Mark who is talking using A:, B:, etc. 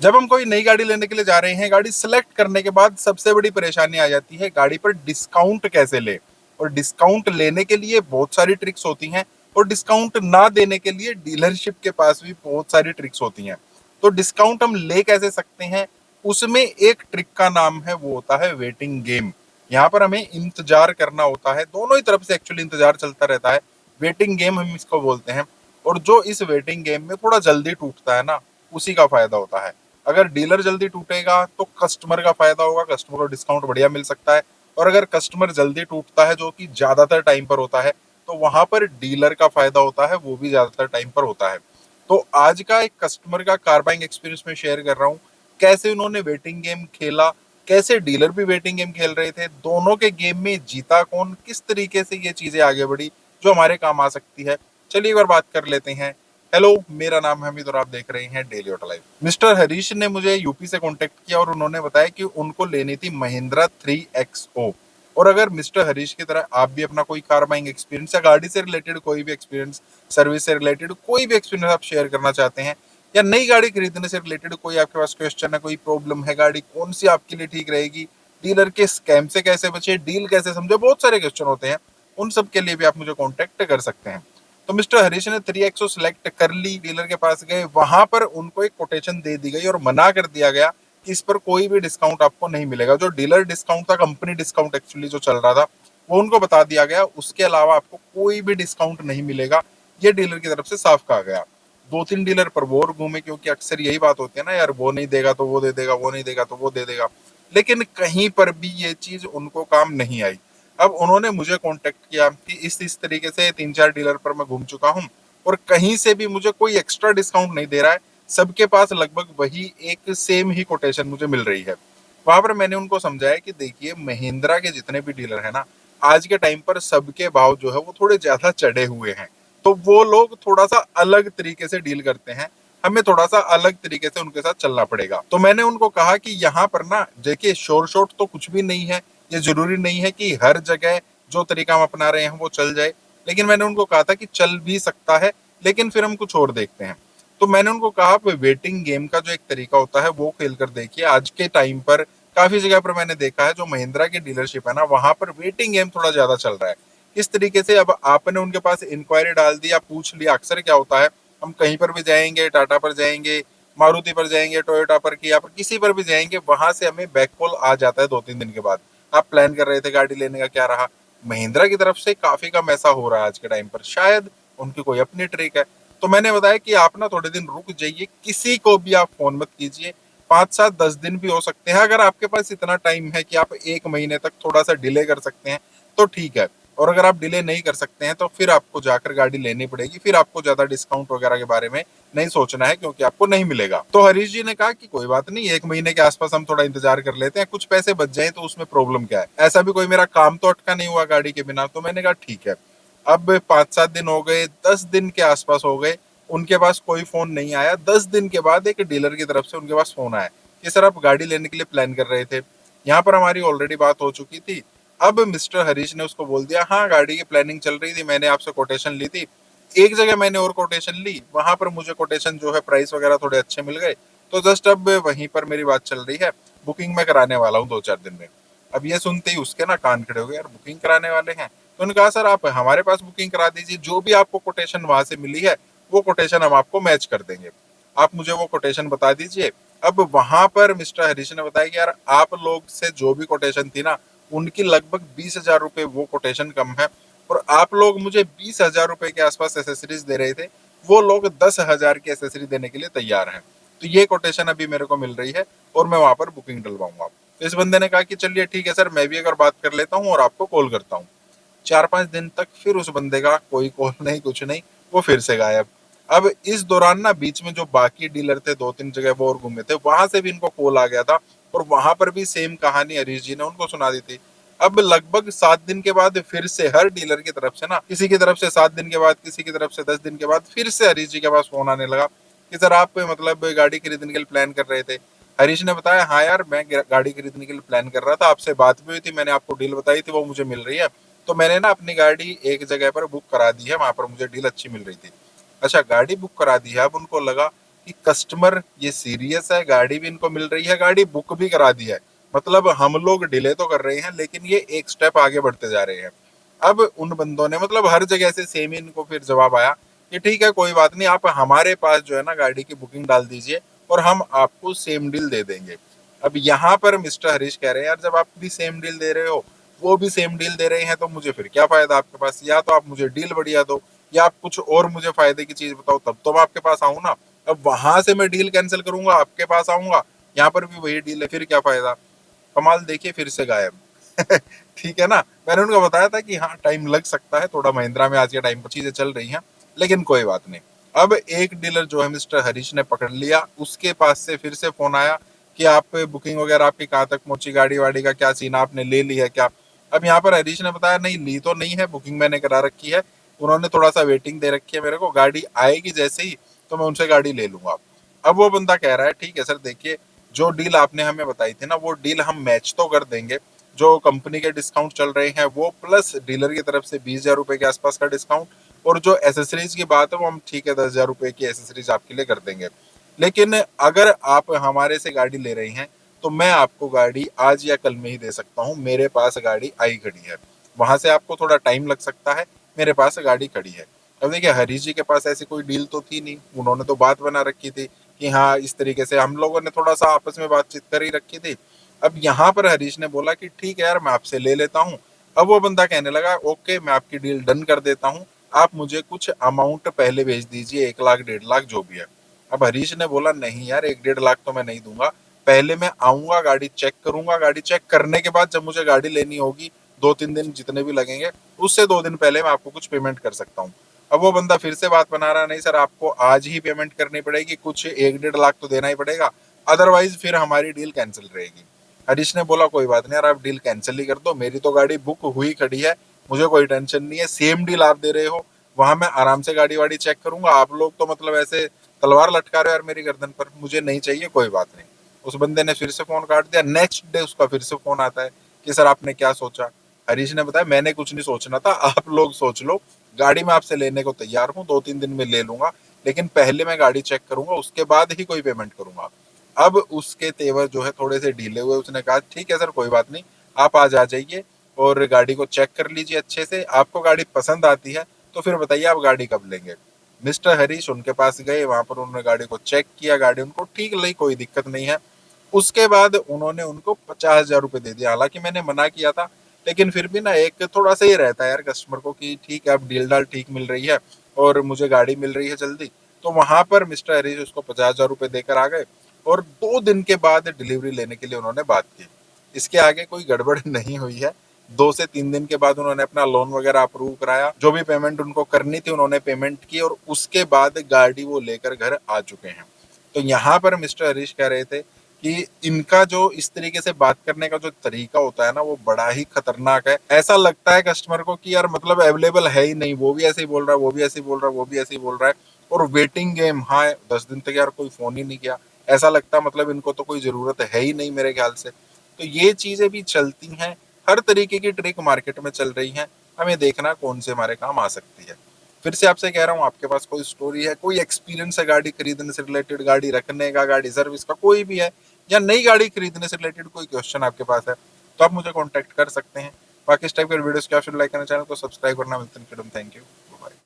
A: जब हम कोई नई गाड़ी लेने के लिए जा रहे हैं, गाड़ी सिलेक्ट करने के बाद सबसे बड़ी परेशानी आ जाती है गाड़ी पर डिस्काउंट कैसे ले। और डिस्काउंट लेने के लिए बहुत सारी ट्रिक्स होती हैं, और डिस्काउंट ना देने के लिए डीलरशिप के पास भी बहुत सारी ट्रिक्स होती हैं। तो डिस्काउंट हम ले कैसे सकते हैं, उसमें एक ट्रिक का नाम है, वो होता है वेटिंग गेम। यहाँ पर हमें इंतजार करना होता है, दोनों ही तरफ से एक्चुअली इंतजार चलता रहता है। वेटिंग गेम हम इसको बोलते हैं। और जो इस वेटिंग गेम में थोड़ा जल्दी टूटता है ना, उसी का फायदा होता है। अगर डीलर जल्दी टूटेगा तो कस्टमर का फायदा होगा, कस्टमर को डिस्काउंट बढ़िया मिल सकता है। और अगर कस्टमर जल्दी टूटता है, जो कि ज्यादातर टाइम पर होता है, तो वहां पर डीलर का फायदा होता है, वो भी ज्यादातर टाइम पर होता है। तो आज का एक कस्टमर का कार बाइंग एक्सपीरियंस में शेयर कर रहा हूँ, कैसे उन्होंने वेटिंग गेम खेला, कैसे डीलर भी वेटिंग गेम खेल रहे थे, दोनों के गेम में जीता कौन, किस तरीके से ये चीजें आगे बढ़ी जो हमारे काम आ सकती है। चलिए एक बार बात कर लेते हैं। हेलो, मेरा नाम है हमीद और आप देख रहे हैं daily auto life. Mister Harish ने मुझे यूपी से कांटेक्ट किया और उन्होंने बताया कि उनको लेनी थी महिंद्रा 3XO। और अगर मिस्टर हरीश की तरह आप भी अपना कोई कार बाइंग एक्सपीरियंस या गाड़ी से रिलेटेड कोई भी एक्सपीरियंस, सर्विस से रिलेटेड कोई भी एक्सपीरियंस आप शेयर करना चाहते हैं, या नई गाड़ी खरीदने से रिलेटेड कोई आपके पास क्वेश्चन है, कोई प्रॉब्लम है, गाड़ी कौन सी आपके लिए ठीक रहेगी, डीलर के स्कैम से कैसे बचे, डील कैसे समझे, बहुत सारे क्वेश्चन होते हैं, उन सब के लिए भी आप मुझे कॉन्टेक्ट कर सकते हैं। तो मिस्टर हरीश ने 3XO सिलेक्ट कर ली, डीलर के पास गए, वहां पर उनको एक कोटेशन दे दी गई और मना कर दिया गया कि इस पर कोई भी डिस्काउंट आपको नहीं मिलेगा। जो डीलर डिस्काउंट था, कंपनी डिस्काउंट एक्चुअली जो चल रहा था, वो उनको बता दिया गया, उसके अलावा आपको कोई भी डिस्काउंट नहीं मिलेगा, ये डीलर की तरफ से साफ कहा गया। 2-3 डीलर पर वो और घूमे, क्योंकि अक्सर यही बात होती है ना यार, वो नहीं देगा तो वो दे देगा, वो नहीं देगा तो वो दे देगा। लेकिन कहीं पर भी ये चीज उनको काम नहीं आई। अब उन्होंने मुझे कांटेक्ट किया कि इस तरीके से 3-4 डीलर पर मैं घूम चुका हूँ, और कहीं से भी मुझे कोई एक्स्ट्रा डिस्काउंट नहीं दे रहा है, सबके पास लगभग वही एक सेम ही कोटेशन मुझे मिल रही है। वहां पर मैंने उनको समझाया कि देखिए, महिंद्रा के जितने भी डीलर है ना, आज के टाइम पर सबके भाव जो है वो थोड़े ज्यादा चढ़े हुए हैं। तो वो लोग थोड़ा सा अलग तरीके से डील करते हैं, हमें थोड़ा सा अलग तरीके से उनके साथ चलना पड़ेगा। तो मैंने उनको कहा कि यहाँ पर ना देखिए, शोर शॉट तो कुछ भी नहीं है, ये जरूरी नहीं है कि हर जगह जो तरीका हम अपना रहे हैं वो चल जाए। लेकिन मैंने उनको कहा था कि चल भी सकता है, लेकिन फिर हम कुछ और देखते हैं। तो मैंने उनको कहा, वेटिंग गेम का जो एक तरीका होता है वो खेल कर देखिए। आज के टाइम पर काफी जगह पर मैंने देखा है, जो महिंद्रा की डीलरशिप है ना, वहां पर वेटिंग गेम थोड़ा ज्यादा चल रहा है। इस तरीके से अब आपने उनके पास इंक्वायरी डाल दी या पूछ लिया, अक्सर क्या होता है, हम कहीं पर भी जाएंगे, टाटा पर जाएंगे, मारुति पर जाएंगे, टोयोटा पर की, या पर किसी पर भी जाएंगे, वहां से हमें बैक कॉल आ जाता है 2-3 दिन के बाद। आप प्लान कर रहे थे गाड़ी लेने का, क्या रहा। महिंद्रा की तरफ से काफी कम ऐसा हो रहा है आज के टाइम पर, शायद उनकी कोई अपनी ट्रिक है। तो मैंने बताया कि आप ना थोड़े दिन रुक जाइए, किसी को भी आप फोन मत कीजिए। 5-7-10 दिन भी हो सकते हैं, अगर आपके पास इतना टाइम है कि आप 1 महीने तक थोड़ा सा डिले कर सकते हैं तो ठीक है। और अगर आप डिले नहीं कर सकते हैं तो फिर आपको जाकर गाड़ी लेनी पड़ेगी, फिर आपको ज्यादा डिस्काउंट वगैरह के बारे में नहीं सोचना है, क्योंकि आपको नहीं मिलेगा। तो हरीश जी ने कहा कि कोई बात नहीं, 1 महीने के आसपास हम थोड़ा इंतजार कर लेते हैं, कुछ पैसे बच जाए तो उसमें प्रॉब्लम क्या है, ऐसा भी कोई मेरा काम तो अटका नहीं हुआ गाड़ी के बिना। तो मैंने कहा ठीक है। अब 5-7 दिन हो गए, 10 दिन के आसपास हो गए, उनके पास कोई फोन नहीं आया। 10 दिन के बाद एक डीलर की तरफ से उनके पास फोन आया कि सर, आप गाड़ी लेने के लिए प्लान कर रहे थे। यहाँ पर हमारी ऑलरेडी बात हो चुकी थी। अब मिस्टर हरीश ने उसको बोल दिया, हाँ गाड़ी की प्लानिंग चल रही थी, मैंने आपसे कोटेशन ली थी, एक जगह मैंने और कोटेशन ली, वहां पर मुझे कोटेशन जो है प्राइस वगैरह थोड़े अच्छे मिल गए, तो जस्ट अब वहीं पर मेरी बात चल रही है, बुकिंग मैं कराने वाला हूँ 2-4 दिन में। अब ये सुनते ही उसके ना कान खड़े हो गए, यार बुकिंग कराने वाले हैं। तो उन्होंने कहा, सर आप हमारे पास बुकिंग करा दीजिए, जो भी आपको कोटेशन वहां से मिली है वो कोटेशन हम आपको मैच कर देंगे, आप मुझे वो कोटेशन बता दीजिए। अब वहां पर मिस्टर हरीश ने बताया कि यार, आप लोग से जो भी कोटेशन थी ना, उनकी लगभग 20,000 रुपए वो कोटेशन कम है, और आप लोग मुझे 20,000 रुपए के आसपास एसेसरीज दे रहे थे, वो लोग 10,000 की एसेसरी देने के लिए तैयार हैं। तो ये कोटेशन अभी मेरे को मिल रही है और मैं वहां पर बुकिंग डलवाऊंगा। तो इस बंदे ने कहा कि चलिए ठीक है सर, मैं भी अगर बात कर लेता हूँ और आपको कॉल करता हूँ। 4-5 दिन तक फिर उस बंदे का कोई कॉल नहीं, कुछ नहीं, वो फिर से गायब। अब इस दौरान ना बीच में जो बाकी डीलर थे, 2-3 जगह वो और घूमे थे, वहां से भी इनको कॉल आ गया था, और वहां पर भी सेम कहानी हरीश जी ने उनको सुना दी थी। अब लगभग 7 दिन के बाद फिर से हर डीलर की तरफ से ना, किसी की तरफ से 7 दिन के बाद, किसी की तरफ से 10 दिन के बाद, फिर से हरीश जी के पास फोन आने लगा कि सर, आप मतलब गाड़ी खरीदने के लिए प्लान कर रहे थे। हरीश ने बताया, हाँ यार, मैं गाड़ी खरीदने के लिए प्लान कर रहा था, आपसे बात भी हुई थी, मैंने आपको डील बताई थी, वो मुझे मिल रही है। तो मैंने ना अपनी गाड़ी एक जगह पर बुक करा दी है, वहां पर मुझे डील अच्छी मिल रही थी। अच्छा, गाड़ी बुक करा दी है। अब उनको लगा कि कस्टमर ये सीरियस है, गाड़ी भी इनको मिल रही है, गाड़ी बुक भी करा दी है, मतलब हम लोग डिले तो कर रहे हैं लेकिन ये एक स्टेप आगे बढ़ते जा रहे हैं। अब उन बंदों ने मतलब हर जगह से सेम ही इनको फिर जवाब आया कि ठीक है कोई बात नहीं, आप हमारे पास जो है ना गाड़ी की बुकिंग डाल दीजिए और हम आपको सेम डील दे देंगे। अब यहाँ पर मिस्टर हरीश कह रहे हैं यार जब आप भी सेम डील दे रहे हो, वो भी सेम डील दे रहे हैं, तो मुझे फिर क्या फायदा आपके पास, या तो आप मुझे डील बढ़िया दो या आप कुछ और मुझे फायदे की चीज बताओ, तब तो मैं आपके पास आऊं ना। अब वहां से मैं डील कैंसिल करूंगा, आपके पास आऊंगा, यहाँ पर भी वही डील है, फिर क्या फायदा। कमाल देखिए फिर से गायब। ठीक है ना, मैंने उनको बताया था कि हाँ टाइम लग सकता है थोड़ा, महिंद्रा में आज के टाइम पर चीजें चल रही हैं, लेकिन कोई बात नहीं। अब एक डीलर जो है मिस्टर हरीश ने पकड़ लिया, उसके पास से फिर से फोन आया कि आप बुकिंग वगैरह आपकी कहाँ तक पहुंची, गाड़ी वाड़ी का क्या सीन, आपने ले ली है क्या। अब यहाँ पर हरीश ने बताया नहीं ली तो नहीं है, बुकिंग मैंने करा रखी है, उन्होंने थोड़ा सा वेटिंग दे रखी है मेरे को, गाड़ी आएगी जैसे ही तो मैं उनसे गाड़ी ले लूंगा। अब वो बंदा कह रहा है ठीक है सर, देखिए जो डील आपने हमें बताई थी ना वो डील हम मैच तो कर देंगे, जो कंपनी के डिस्काउंट चल रहे हैं वो प्लस डीलर की तरफ से 20,000 रुपए के आसपास का डिस्काउंट, और जो एसेसरीज की बात है वो हम ठीक है 10,000 रुपए की एसेसरीज आपके लिए कर देंगे। लेकिन अगर आप हमारे से गाड़ी ले रही हैं तो मैं आपको गाड़ी आज या कल में ही दे सकता हूँ, मेरे पास गाड़ी आई खड़ी है, वहां से आपको थोड़ा टाइम लग सकता है, मेरे पास गाड़ी खड़ी है। अब देखिए हरीश जी के पास ऐसी कोई डील तो थी नहीं, उन्होंने तो बात बना रखी थी कि हाँ इस तरीके से, हम लोगों ने थोड़ा सा आपस में बातचीत कर ही रखी थी। अब यहाँ पर हरीश ने बोला कि ठीक है यार मैं आपसे ले लेता हूँ। अब वो बंदा कहने लगा ओके मैं आपकी डील डन कर देता हूँ, आप मुझे कुछ अमाउंट पहले भेज दीजिए, 1 लाख 1.5 लाख जो भी है। अब हरीश ने बोला नहीं यार 1-1.5 लाख तो मैं नहीं दूंगा, पहले मैं आऊंगा, गाड़ी चेक करूंगा, गाड़ी चेक करने के बाद जब मुझे गाड़ी लेनी होगी 2-3 दिन जितने भी लगेंगे, उससे 2 दिन पहले मैं आपको कुछ पेमेंट कर सकता हूँ। अब वो बंदा फिर से बात बना रहा नहीं सर आपको आज ही पेमेंट करनी पड़ेगी, कुछ 1-1.5 लाख तो देना ही पड़ेगा, अदरवाइज फिर हमारी डील कैंसिल रहेगी। हरीश ने बोला कोई बात नहीं यार आप डील कैंसिल ही कर दो, मेरी तो गाड़ी बुक हुई खड़ी है, मुझे कोई टेंशन नहीं है, सेम डील आप दे रहे हो, वहां मैं आराम से गाड़ी वाड़ी चेक करूंगा, आप लोग तो मतलब ऐसे तलवार लटका रहे हो यार मेरी गर्दन पर, मुझे नहीं चाहिए, कोई बात नहीं। उस बंदे ने फिर से फोन काट दिया। नेक्स्ट डे उसका फिर से फोन आता है कि सर आपने क्या सोचा। हरीश ने बताया मैंने कुछ नहीं सोचना था, आप लोग सोच लो, गाड़ी मैं आपसे लेने को तैयार हूँ, 2-3 दिन में ले लूंगा, लेकिन पहले मैं गाड़ी चेक करूंगा उसके बाद ही कोई पेमेंट करूंगा। अब उसके तेवर जो है थोड़े से ढीले हुए, उसने कहा ठीक है सर कोई बात नहीं, आप आज आ जाइए और गाड़ी को चेक कर लीजिए अच्छे से, आपको गाड़ी पसंद आती है तो फिर बताइए आप गाड़ी कब लेंगे। मिस्टर हरीश उनके पास गए, वहां पर उन्होंने गाड़ी को चेक किया, गाड़ी उनको ठीक लगी, कोई दिक्कत नहीं है। उसके बाद उन्होंने उनको 50,000 रुपए दे दिया, हालांकि मैंने मना किया था, लेकिन फिर भी ना एक थोड़ा सा ही रहता है यार कस्टमर को कि ठीक है अब डील डाल ठीक मिल रही है और मुझे गाड़ी मिल रही है जल्दी, तो वहां पर मिस्टर हरीश उसको 50,000 रुपए देकर आ गए और 2 दिन के बाद डिलीवरी लेने के लिए उन्होंने बात की। इसके आगे कोई गड़बड़ नहीं हुई है। 2 से 3 दिन के बाद उन्होंने अपना लोन वगैरह अप्रूव कराया, जो भी पेमेंट उनको करनी थी उन्होंने पेमेंट की और उसके बाद गाड़ी वो लेकर घर आ चुके हैं। तो यहाँ पर मिस्टर हरीश कह रहे थे कि इनका जो इस तरीके से बात करने का जो तरीका होता है ना वो बड़ा ही खतरनाक है। ऐसा लगता है कस्टमर को कि यार मतलब अवेलेबल है ही नहीं, वो भी ऐसे ही बोल रहा है, वो भी ऐसे ही बोल रहा है, वो भी ऐसे ही बोल रहा है, और वेटिंग गेम। हाँ 10 दिन तक यार कोई फोन ही नहीं किया, ऐसा लगता है मतलब इनको तो कोई जरूरत है ही नहीं मेरे ख्याल से। तो ये चीजें भी चलती हैं, हर तरीके की ट्रिक मार्केट में चल रही हैं, हमें देखना कौन से हमारे काम आ सकती है। फिर से आपसे कह रहा हूँ आपके पास कोई स्टोरी है, कोई एक्सपीरियंस है गाड़ी खरीदने से रिलेटेड, गाड़ी रखने का, गाड़ी सर्विस का, कोई भी है, या नई गाड़ी खरीदने से रिलेटेड कोई क्वेश्चन आपके पास है तो आप मुझे कॉन्टेक्ट कर सकते हैं। बाकी इस टाइप के वीडियोस के आप लाइक करना, चैनल को सब्सक्राइब करना। मिलते हैं, थैंक यू।